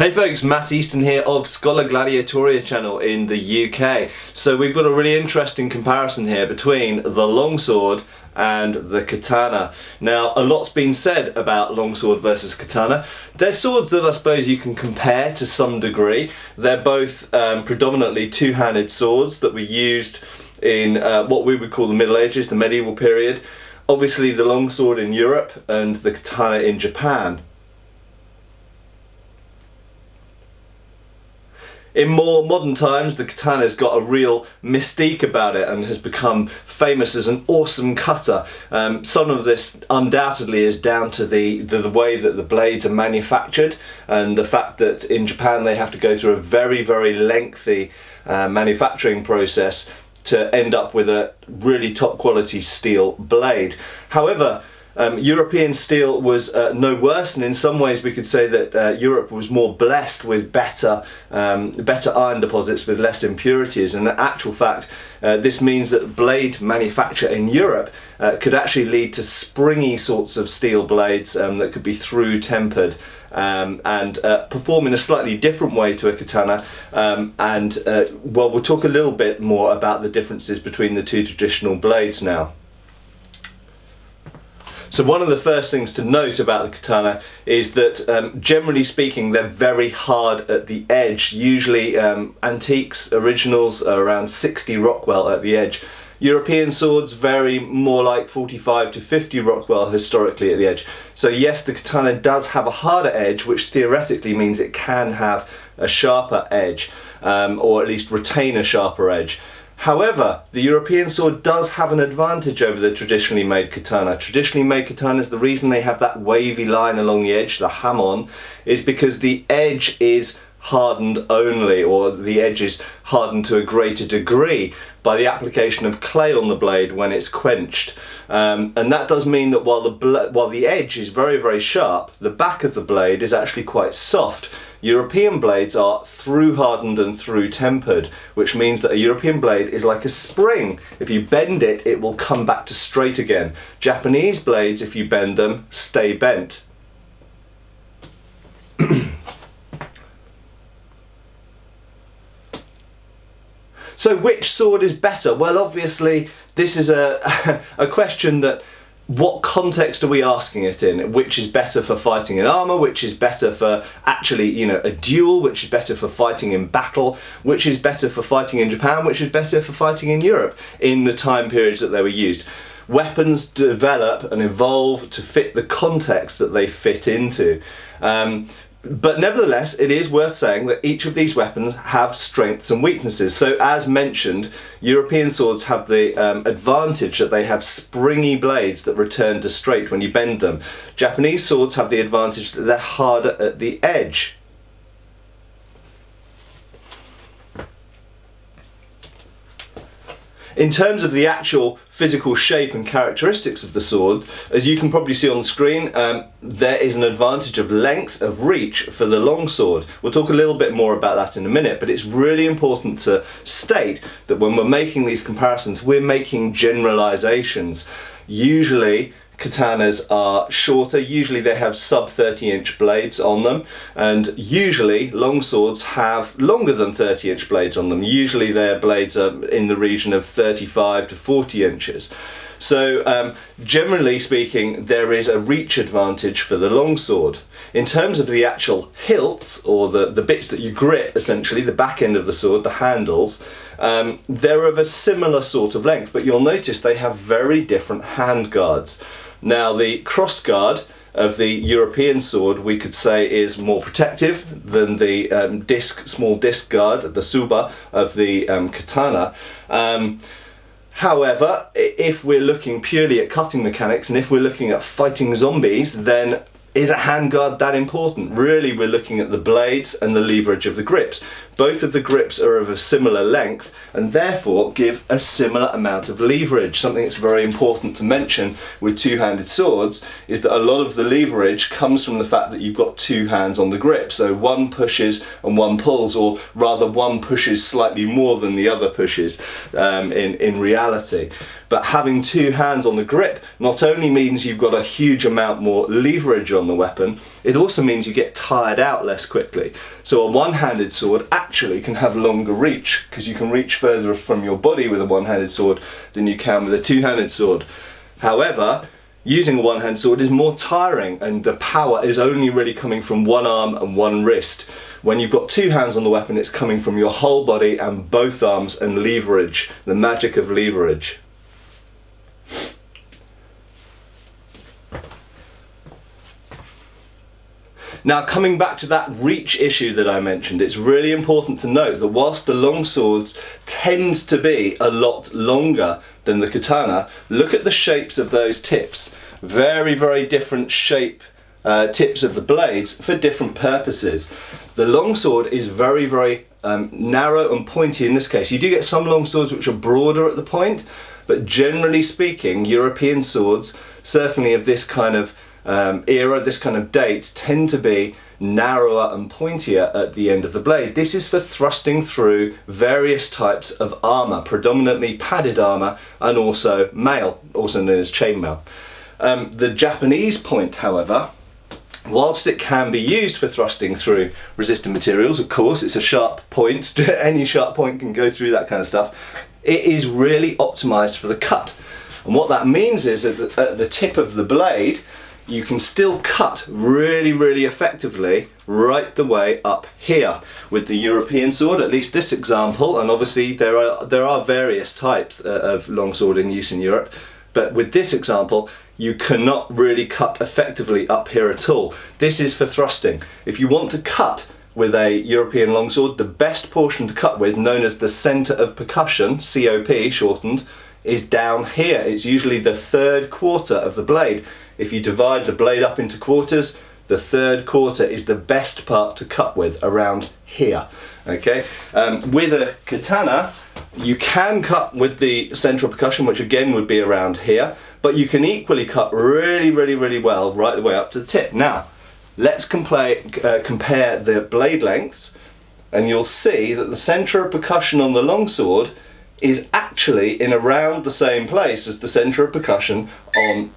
Hey folks, Matt Easton here of Schola Gladiatoria channel in the UK. So we've got a really interesting comparison here between the longsword and the katana. Now, a lot's been said about longsword versus katana. They're swords that I suppose you can compare to some degree. They're both predominantly two-handed swords that were used in what we would call the Middle Ages, the medieval period. Obviously the longsword in Europe and the katana in Japan. In more modern times, the katana's got a real mystique about it and has become famous as an awesome cutter. Some of this undoubtedly is down to the way that the blades are manufactured and the fact that in Japan they have to go through a very, very lengthy manufacturing process to end up with a really top quality steel blade. However, European steel was no worse, and in some ways we could say that Europe was more blessed with better iron deposits with less impurities. And in actual fact, this means that blade manufacture in Europe could actually lead to springy sorts of steel blades that could be through tempered and perform in a slightly different way to a katana. Well, we'll talk a little bit more about the differences between the two traditional blades now. So one of the first things to note about the katana is that generally speaking they're very hard at the edge. Usually antiques, originals are around 60 Rockwell at the edge. European swords vary more like 45 to 50 Rockwell historically at the edge. So yes, the katana does have a harder edge, which theoretically means it can have a sharper edge, or at least retain a sharper edge. However, the European sword does have an advantage over the traditionally made katana. Traditionally made katanas, the reason they have that wavy line along the edge, the hamon, is because the edge is hardened only, or the edge is hardened to a greater degree by the application of clay on the blade when it's quenched. And that does mean that while the edge is very, very sharp, the back of the blade is actually quite soft. European blades are through hardened and through tempered, which means that a European blade is like a spring. If you bend it, it will come back to straight again. Japanese blades, if you bend them, stay bent. So which sword is better? Well, obviously this is a question that, what context are we asking it in? Which is better for fighting in armor? Which is better for actually, a duel? Which is better for fighting in battle? Which is better for fighting in Japan? Which is better for fighting in Europe in the time periods that they were used? Weapons develop and evolve to fit the context that they fit into. But nevertheless, it is worth saying that each of these weapons have strengths and weaknesses. So as mentioned, European swords have the advantage that they have springy blades that return to straight when you bend them. Japanese swords have the advantage that they're harder at the edge. In terms of the actual physical shape and characteristics of the sword, as you can probably see on the screen, there is an advantage of length, of reach for the longsword. We'll talk a little bit more about that in a minute, but it's really important to state that when we're making these comparisons, we're making generalizations. Usually, katanas are shorter, usually they have sub 30-inch blades on them, and usually longswords have longer than 30-inch blades on them. Usually their blades are in the region of 35 to 40 inches. So generally speaking, there is a reach advantage for the longsword. In terms of the actual hilts, or the bits that you grip, essentially, the back end of the sword, the handles, they're of a similar sort of length, but you'll notice they have very different hand guards. Now, the cross guard of the European sword, we could say, is more protective than the small disc guard, the tsuba, of the katana. However, if we're looking purely at cutting mechanics, and if we're looking at fighting zombies, then is a handguard that important? Really, we're looking at the blades and the leverage of the grips. both of the grips are of a similar length and therefore give a similar amount of leverage. Something that's very important to mention with two-handed swords is that a lot of the leverage comes from the fact that you've got two hands on the grip. So one pushes and one pulls, or rather one pushes slightly more than the other pushes in reality. But having two hands on the grip not only means you've got a huge amount more leverage on the weapon, it also means you get tired out less quickly. So a one-handed sword actually can have longer reach, because you can reach further from your body with a one-handed sword than you can with a two-handed sword. However, using a one-handed sword is more tiring, and the power is only really coming from one arm and one wrist. When you've got two hands on the weapon, it's coming from your whole body and both arms and leverage, the magic of leverage. Now, coming back to that reach issue that I mentioned, it's really important to note that whilst the long swords tend to be a lot longer than the katana, look at the shapes of those tips. Very, very different shape tips of the blades for different purposes. The long sword is very, very narrow and pointy in this case. You do get some long swords which are broader at the point, but generally speaking, European swords, certainly of this kind of era, this kind of date, tend to be narrower and pointier at the end of the blade. This is for thrusting through various types of armour, predominantly padded armour and also mail, also known as chainmail. The Japanese point, however, whilst it can be used for thrusting through resistant materials, of course it's a sharp point, any sharp point can go through that kind of stuff, it is really optimised for the cut. And what that means is that at the tip of the blade, you can still cut really, really effectively right the way up here. With the European sword, at least this example, and obviously there are various types of longsword in use in Europe, but with this example, you cannot really cut effectively up here at all. This is for thrusting. If you want to cut with a European longsword, the best portion to cut with, known as the centre of percussion, COP shortened, is down here. It's usually the third quarter of the blade. If you divide the blade up into quarters, the third quarter is the best part to cut with, around here. Okay. With a katana, you can cut with the central percussion, which again would be around here, but you can equally cut really, really, really well right the way up to the tip. Now, let's compare the blade lengths, and you'll see that the centre of percussion on the longsword is actually in around the same place as the centre of percussion on